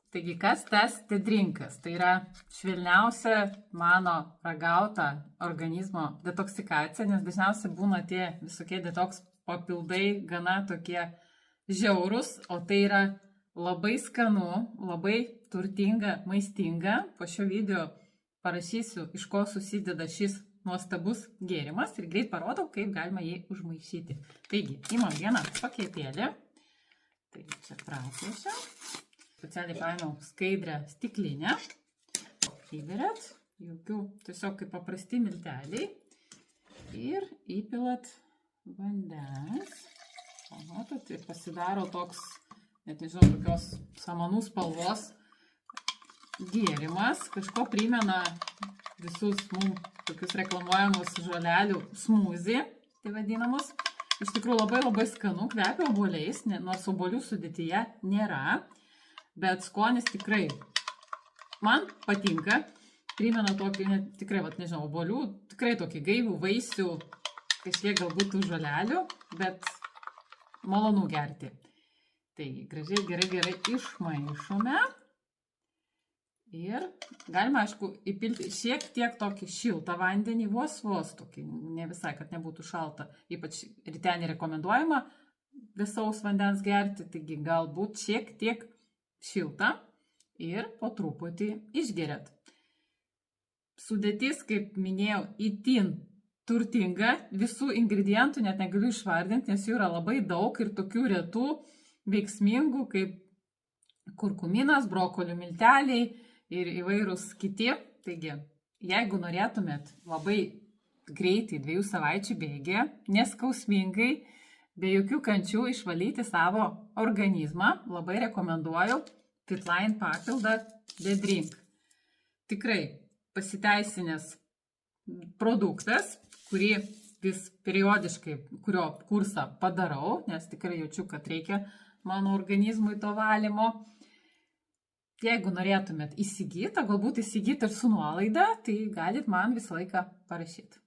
Taigi, kas tas tedrinkas? Tai yra švelniausia mano ragauta organizmo detoksikacija, nes dažniausiai būna tie visokie detoks papildai gana tokie žiaurus, o tai yra labai skanu, labai turtinga, maistinga. Po šio video parašysiu, iš ko susideda šis nuostabus gėrimas ir greit parodau, kaip galima jį užmaišyti. Taigi, imam vieną paketėlį. Taigi, čia praplėšia. Specialiai paėmiau skaidrę stiklinę. Įberiat, jokių tiesiog kaip paprasti milteliai. Ir įpilat vandens. Pamatot, ir pasidaro toks, net nežinau, tokios samanų spalvos gėrimas. Kažko primena visus mums tokius reklamuojamus žolelių smūzį, tai vadinamus. Iš tikrųjų labai skanu, kvepia obuoliais, nors obuolių sudėtyje nėra. Bet skonis tikrai man patinka, primena tokį, tikrai, nežinau, obuolių, tikrai tokį gaivų vaisių, kažkiek galbūt tų žolelių, bet malonu gerti. Taigi, gražiai, gerai išmaišome. Ir galima, aišku, įpilti šiek tiek tokį šiltą vandenį, vos tokį, ne visai, kad nebūtų šalta, ypač ryte nerekomenduojama vėsaus vandens gerti, taigi galbūt šiek tiek šiltą ir po truputį išgeriat. Sudėtis, kaip minėjau, itin turtinga, visų ingredientų net negaliu išvardinti, nes jų yra labai daug ir tokių retų, veiksmingų, kaip kurkuminas, brokolių milteliai ir įvairūs kiti. Taigi, jeigu norėtumėt labai greitai 2 savaičių bėgyje, neskausmingai, be jokių kančių išvalyti savo organizmą, labai rekomenduoju Fitline papildą The Drink. Tikrai pasiteisinęs produktas, kurį vis periodiškai, kurio kursą padarau, nes tikrai jaučiu, kad reikia mano organizmui to valymo. Jeigu norėtumėt įsigyti, galbūt įsigyti ir su nuolaida, tai galit man visą laiką parašyti.